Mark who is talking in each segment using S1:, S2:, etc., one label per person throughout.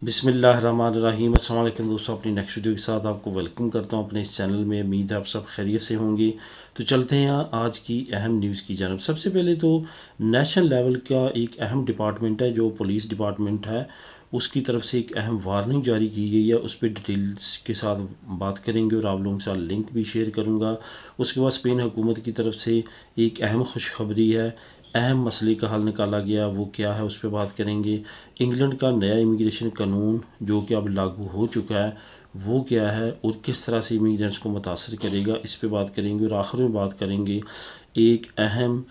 S1: बिस्मिल्लाहिर्रहमानिर्रहीम। अस्सलाम वालेकुम दोस्तों, अपनी नेक्स्ट वीडियो के साथ आपको वेलकम करता हूं अपने इस चैनल में। उम्मीद है आप सब खैरियत से होंगे। तो चलते हैं आज की अहम न्यूज़ की जानब। सबसे पहले तो नेशनल लेवल का एक अहम डिपार्टमेंट है जो पुलिस डिपार्टमेंट है, उसकी तरफ से एक अहम वार्निंग जारी की गई है। उस पर डिटेल्स के साथ बात करेंगे और आप लोगों के साथ लिंक भी शेयर करूँगा। उसके बाद स्पेन हुकूमत की तरफ से एक अहम खुशखबरी है, अहम मसले का हल निकाला गया, वो क्या है उस पर बात करेंगे। इंग्लैंड का नया इमिग्रेशन कानून जो कि अब लागू हो चुका है वो क्या है और किस तरह से इमिग्रेंट्स को मुतासर करेगा, इस पर बात करेंगे। और आखिर में बात करेंगे एक अहम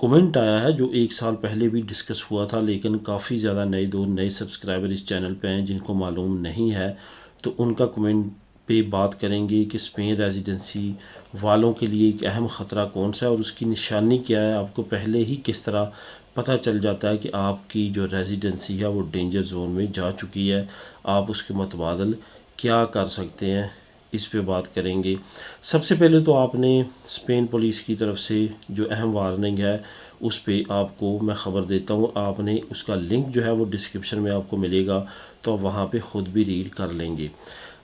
S1: कमेंट आया है जो एक साल पहले भी डिस्कस हुआ था, लेकिन काफ़ी ज़्यादा नए सब्सक्राइबर इस चैनल पे हैं जिनको मालूम नहीं है, तो उनका कमेंट पे बात करेंगे कि स्पेन रेजिडेंसी वालों के लिए एक अहम ख़तरा कौन सा है और उसकी निशानी क्या है। आपको पहले ही किस तरह पता चल जाता है कि आपकी जो रेजिडेंसी है वो डेंजर जोन में जा चुकी है, आप उसके मुतबादल क्या कर सकते हैं, इस पे बात करेंगे। सबसे पहले तो आपने स्पेन पुलिस की तरफ से जो अहम वार्निंग है उस पे आपको मैं ख़बर देता हूँ। आपने उसका लिंक जो है वो डिस्क्रिप्शन में आपको मिलेगा, तो आप वहाँ पे ख़ुद भी रीड कर लेंगे।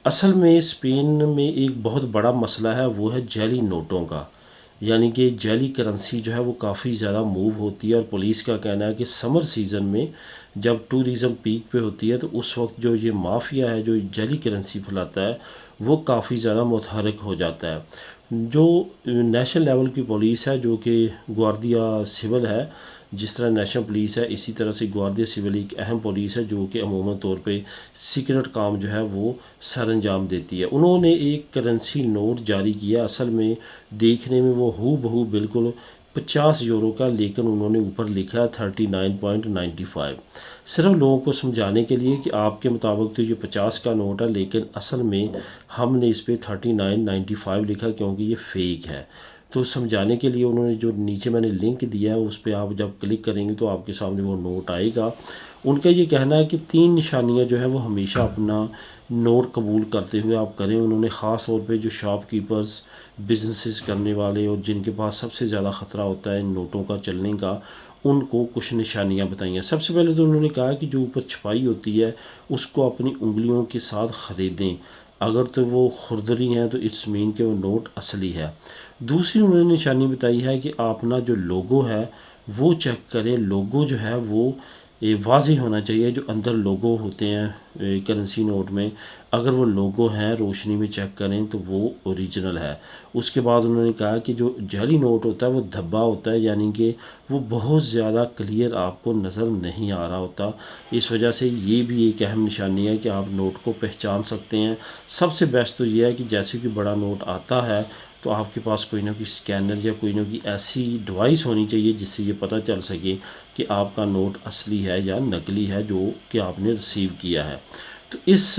S1: असल में स्पेन में एक बहुत बड़ा मसला है, वो है जाली नोटों का, यानी कि जाली करेंसी जो है वो काफ़ी ज़्यादा मूव होती है। और पुलिस का कहना है कि समर सीज़न में जब टूरिज़म पीक पे होती है तो उस वक्त जो ये माफिया है जो जाली करेंसी फैलाता है वो काफ़ी ज़्यादा मुतहरक हो जाता है। जो नेशनल लेवल की पुलिस है जो कि ग्वार्डिया सिविल है, जिस तरह नेशनल पुलिस है इसी तरह से ग्वार्डिया सिविल एक अहम पुलिस है जो कि अमूमन तौर पे सीक्रेट काम जो है वो सर अंजाम देती है। उन्होंने एक करेंसी नोट जारी किया, असल में देखने में वो हू बहू बिल्कुल 50 यूरो का, लेकिन उन्होंने ऊपर लिखा है 39.95। सिर्फ लोगों को समझाने के लिए कि आपके मुताबिक तो ये 50 का नोट है, लेकिन असल में हमने इस पर 39.95 लिखा क्योंकि ये फेक है। तो समझाने के लिए उन्होंने जो नीचे मैंने लिंक दिया है उस पर आप जब क्लिक करेंगे तो आपके सामने वो नोट आएगा। उनका ये कहना है कि 3 निशानियां जो है वो हमेशा अपना नोट कबूल करते हुए आप करें। उन्होंने ख़ास तौर पे जो शॉपकीपर्स, बिजनेसेस करने वाले और जिनके पास सबसे ज़्यादा ख़तरा होता है इन नोटों का चलने का, उनको कुछ निशानियां बताई हैं। सबसे पहले तो उन्होंने कहा कि जो ऊपर छपाई होती है उसको अपनी उंगलियों के साथ ख़रीदें, अगर तो वो खुरदरी हैं तो इट्स मीन कि वो नोट असली है। दूसरी उन्होंने निशानी बताई है कि अपना जो लोगो है वो चेक करें, लोगो जो है वो वाज़ेह होना चाहिए। जो अंदर लोगो होते हैं करेंसी नोट में, अगर वो लोगो हैं रोशनी में चेक करें तो वो ओरिजिनल है। उसके बाद उन्होंने कहा कि जो जाली नोट होता है वो धब्बा होता है, यानी कि वो बहुत ज़्यादा क्लियर आपको नज़र नहीं आ रहा होता। इस वजह से ये भी एक अहम निशानी है कि आप नोट को पहचान सकते हैं। सबसे बेस्ट तो ये है कि जैसे कि बड़ा नोट आता है तो आपके पास कोई ना कोई स्कैनर या कोई ना कोई ऐसी डिवाइस होनी चाहिए जिससे ये पता चल सके कि आपका नोट असली है या नकली है जो कि आपने रिसीव किया है। तो इस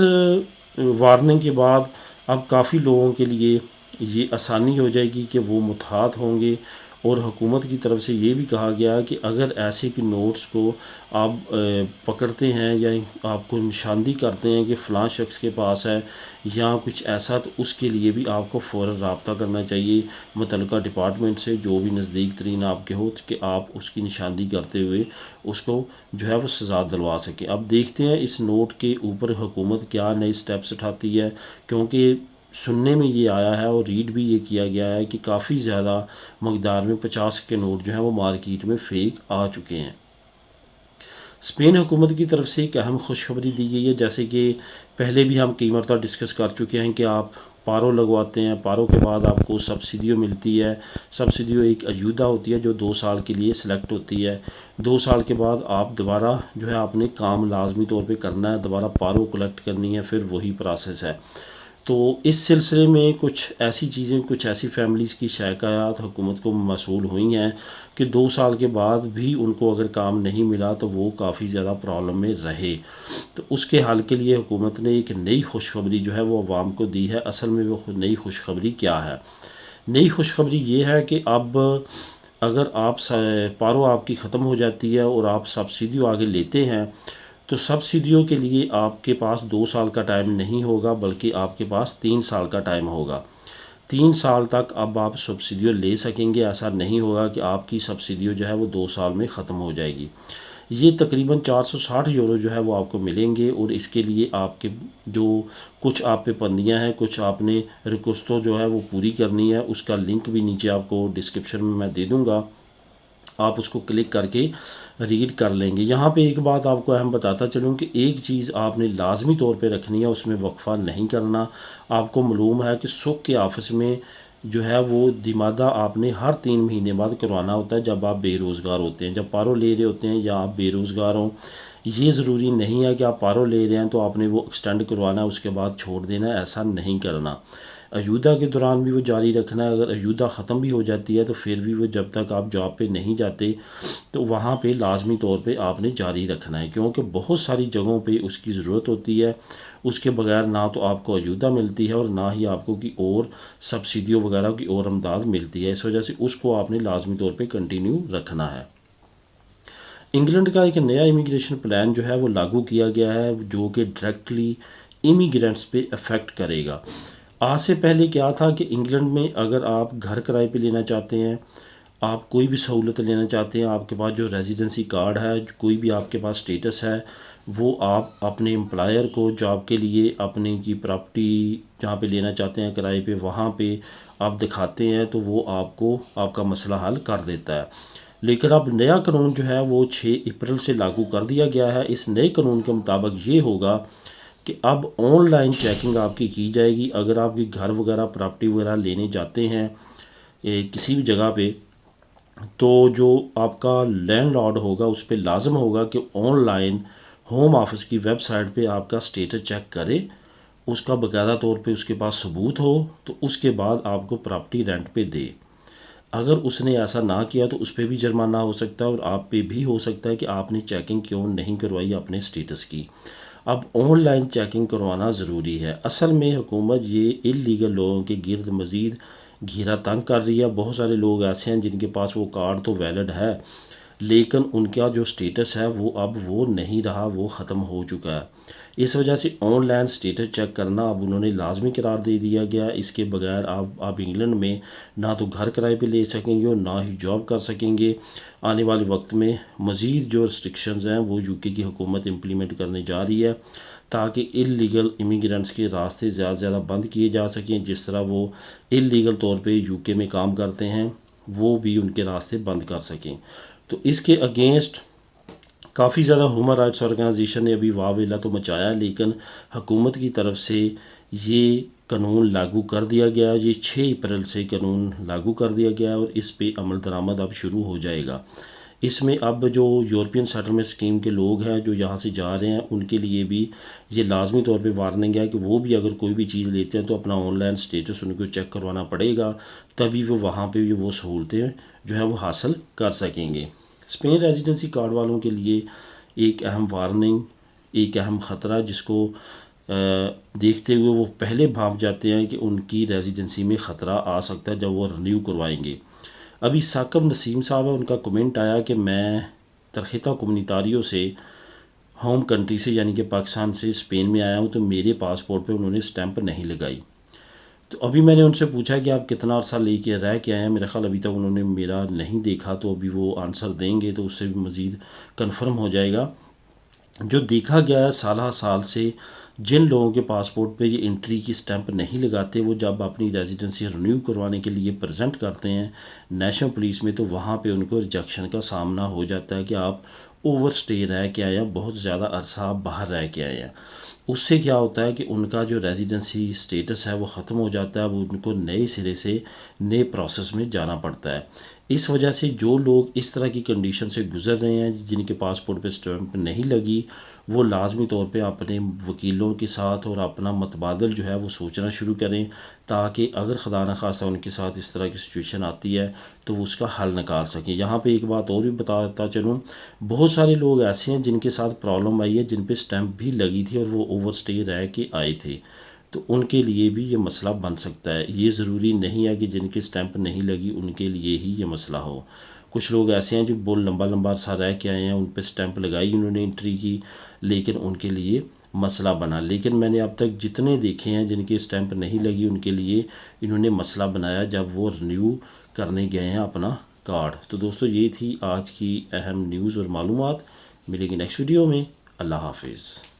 S1: वार्निंग के बाद अब काफ़ी लोगों के लिए ये आसानी हो जाएगी कि वो मुतहात होंगे। और हुकूमत की तरफ से ये भी कहा गया कि अगर ऐसे कि नोट्स को आप पकड़ते हैं या आपको निशानदी करते हैं कि फ़लाँ शख्स के पास है या कुछ ऐसा, तो उसके लिए भी आपको फ़ौरन रब्ता करना चाहिए मुतल्लिका डिपार्टमेंट से जो भी नज़दीक तरीन आपके हो, कि आप उसकी निशानदी करते हुए उसको जो है वो सज़ा दिलवा सकें। अब देखते हैं इस नोट के ऊपर हुकूमत क्या नए स्टेप्स उठाती है, क्योंकि सुनने में ये आया है और रीड भी ये किया गया है कि काफ़ी ज़्यादा मकदार में 50 के नोट जो हैं वो मार्केट में फ़ेक आ चुके हैं। स्पेन हुकूमत की तरफ से एक अहम खुशखबरी दी गई है, जैसे कि पहले भी हम कई मरतबा डिस्कस कर चुके हैं कि आप पारो लगवाते हैं, पारो के बाद आपको सब्सिडियो मिलती है। सब्सिडियो एक अयूदा होती है जो 2 साल के लिए सिलेक्ट होती है। 2 साल के बाद आप दोबारा जो है आपने काम लाजमी तौर पे करना है, दोबारा पारो कलेक्ट करनी है, फिर वही प्रोसेस है। तो इस सिलसिले में कुछ ऐसी चीज़ें, कुछ ऐसी फैमिलीज़ की शिकायत हुकूमत को मसूल हुई हैं कि 2 साल के बाद भी उनको अगर काम नहीं मिला तो वो काफ़ी ज़्यादा प्रॉब्लम में रहे। तो उसके हल के लिए हुकूमत ने एक नई खुशखबरी जो है वो अवाम को दी है। असल में वो नई खुशखबरी क्या है? नई खुशखबरी ये है कि अब अगर आप पारो आपकी ख़त्म हो जाती है और आप सब्सिडी आगे लेते हैं तो सब्सिडियों के लिए आपके पास 2 साल का टाइम नहीं होगा, बल्कि आपके पास 3 साल का टाइम होगा। 3 साल तक अब आप सब्सिडियो ले सकेंगे। ऐसा नहीं होगा कि आपकी सब्सिडियो जो है वो 2 साल में ख़त्म हो जाएगी। ये तकरीबन 460 यूरो जो है वो आपको मिलेंगे। और इसके लिए आपके जो कुछ आप पे बंदियाँ हैं, कुछ आपने रिक्वेस्टों जो है वो पूरी करनी है, उसका लिंक भी नीचे आपको डिस्क्रिप्शन में मैं दे दूँगा, आप उसको क्लिक करके रीड कर लेंगे। यहाँ पे एक बात आपको अहम बताता चलूँ कि एक चीज़ आपने लाजमी तौर पे रखनी है, उसमें वक्फ़ा नहीं करना। आपको मालूम है कि सुख के ऑफिस में जो है वो दिमादा आपने हर 3 महीने बाद करवाना होता है जब आप बेरोज़गार होते हैं, जब पारो ले रहे होते हैं या आप बेरोज़गार हों। ये ज़रूरी नहीं है कि आप पारो ले रहे हैं तो आपने वो एक्सटेंड करवाना है उसके बाद छोड़ देना है, ऐसा नहीं करना। अयूदा के दौरान भी वो जारी रखना है। अगर अयूदा ख़त्म भी हो जाती है तो फिर भी वो जब तक आप जॉब पे नहीं जाते तो वहाँ पे लाजमी तौर पे आपने जारी रखना है, क्योंकि बहुत सारी जगहों पे उसकी ज़रूरत होती है। उसके बगैर ना तो आपको अयूदा मिलती है और ना ही आपको की और सब्सिडियों वगैरह की और अमदाद मिलती है। इस वजह से उसको आपने लाजमी तौर पे कंटिन्यू रखना है। इंग्लैंड का एक नया इमिग्रेशन प्लान जो है वो लागू किया गया है, जो कि डायरेक्टली इमिग्रेंट्स पे अफेक्ट करेगा। आज से पहले क्या था कि इंग्लैंड में अगर आप घर किराए पे लेना चाहते हैं, आप कोई भी सहूलत लेना चाहते हैं, आपके पास जो रेजिडेंसी कार्ड है, कोई भी आपके पास स्टेटस है, वो आप अपने एम्प्लॉयर को जॉब के लिए अपने की प्रॉपर्टी जहाँ पे लेना चाहते हैं किराए पे, वहाँ पे आप दिखाते हैं तो वो आपको आपका मसला हल कर देता है। लेकिन अब नया कानून जो है वो 6 अप्रैल से लागू कर दिया गया है। इस नए कानून के मुताबिक ये होगा कि अब ऑनलाइन चेकिंग आपकी की जाएगी। अगर आप घर वगैरह प्रॉपर्टी वगैरह लेने जाते हैं किसी भी जगह पे, तो जो आपका लैंडलॉर्ड होगा उस पर लाजम होगा कि ऑनलाइन होम ऑफिस की वेबसाइट पे आपका स्टेटस चेक करे, उसका बाकायदा तौर पे उसके पास सबूत हो, तो उसके बाद आपको प्रॉपर्टी रेंट पे दे। अगर उसने ऐसा ना किया तो उस पर भी जुर्माना हो सकता है और आप पे भी हो सकता है कि आपने चेकिंग क्यों नहीं करवाई अपने स्टेटस की। अब ऑनलाइन चेकिंग करवाना ज़रूरी है। असल में हुकूमत ये इलीगल लोगों के गिर्द मज़ीद घेरा तंग कर रही है। बहुत सारे लोग ऐसे हैं जिनके पास वो कार्ड तो वैलिड है, लेकिन उनका जो स्टेटस है वो अब वो नहीं रहा, वो ख़त्म हो चुका है। इस वजह से ऑनलाइन स्टेटस चेक करना अब उन्होंने लाजमी करार दे दिया गया। इसके बगैर आप इंग्लैंड में ना तो घर किराए पे ले सकेंगे और ना ही जॉब कर सकेंगे। आने वाले वक्त में मज़ीद जो रिस्ट्रिक्शंस हैं वो यूके की हुकूमत इम्प्लीमेंट करने जा रही है, ताकि इलीगल इमिग्रेंट्स के रास्ते ज़्यादा से ज़्यादा बंद किए जा सकें। जिस तरह वो इलीगल तौर पे यूके में काम करते हैं वो भी उनके रास्ते बंद कर सकें। तो इसके अगेंस्ट काफ़ी ज़्यादा ह्यूमन राइट्स ऑर्गेनाइजेशन ने अभी वावेला तो मचाया, लेकिन हुकूमत की तरफ से ये कानून लागू कर दिया गया। ये 6 अप्रैल से कानून लागू कर दिया गया है और इस पे अमल दरामद अब शुरू हो जाएगा। इसमें अब जो यूरोपियन सेटलमेंट स्कीम के लोग हैं जो यहाँ से जा रहे हैं, उनके लिए भी ये लाजमी तौर पे वार्निंग है कि वो भी अगर कोई भी चीज़ लेते हैं तो अपना ऑनलाइन स्टेटस उनको चेक करवाना पड़ेगा, तभी वो वहाँ पे भी वो सहूलतें जो है वो हासिल कर सकेंगे। स्पेन रेजिडेंसी कार्ड वालों के लिए एक अहम वार्निंग, एक अहम ख़तरा, जिसको देखते हुए वो पहले भाप जाते हैं कि उनकी रेजिडेंसी में ख़तरा आ सकता है जब वो रिन्यू करवाएंगे। अभी साकब नसीम साहब है, उनका कमेंट आया कि मैं तरखता कम्युनितारियों से होम कंट्री से यानी कि पाकिस्तान से स्पेन में आया हूँ, तो मेरे पासपोर्ट पे उन्होंने स्टैंप नहीं लगाई। तो अभी मैंने उनसे पूछा कि आप कितना अर्सा लेके रह के आए हैं, मेरा ख़्याल अभी तक उन्होंने मेरा नहीं देखा, तो अभी वो आंसर देंगे तो उससे भी मज़ीद कन्फर्म हो जाएगा। जो देखा गया है साल साल से, जिन लोगों के पासपोर्ट पे ये एंट्री की स्टैंप नहीं लगाते, वो जब अपनी रेजिडेंसी रिन्यू करवाने के लिए प्रेजेंट करते हैं नेशनल पुलिस में, तो वहाँ पे उनको रिजेक्शन का सामना हो जाता है कि आप ओवर स्टे रह के आए हैं, बहुत ज़्यादा अरसा आप बाहर रह के आए हैं। उससे क्या होता है कि उनका जो रेजिडेंसी स्टेटस है वो ख़त्म हो जाता है, वो उनको नए सिरे से नए प्रोसेस में जाना पड़ता है। इस वजह से जो लोग इस तरह की कंडीशन से गुज़र रहे हैं, जिनके पासपोर्ट पे स्टैंप नहीं लगी, वो लाजमी तौर पे अपने वकीलों के साथ और अपना मतबादल जो है वो सोचना शुरू करें, ताकि अगर खुदा न खास्ता उनके साथ इस तरह की सिचुएशन आती है तो वो उसका हल निकाल सकें। यहाँ पे एक बात और भी बताता चलूँ, बहुत सारे लोग ऐसे हैं जिनके साथ प्रॉब्लम आई है, जिन पे स्टैंप भी लगी थी और वो ओवर स्टे रह के आए थे, तो उनके लिए भी ये मसला बन सकता है। ये ज़रूरी नहीं है कि जिनके स्टैंप नहीं लगी उनके लिए ही ये मसला हो। कुछ लोग ऐसे हैं जो बहुत लंबा लंबा सा रह के आए हैं, उन पर स्टैंप लगाई उन्होंने एंट्री की, लेकिन उनके लिए मसला बना। लेकिन मैंने अब तक जितने देखे हैं जिनके स्टैंप नहीं लगी, उनके लिए इन्होंने मसला बनाया जब वो रिन्यू करने गए हैं अपना कार्ड। तो दोस्तों, ये थी आज की अहम न्यूज़ और मालूमात। मिलेंगे नेक्स्ट वीडियो में। अल्लाह हाफिज़।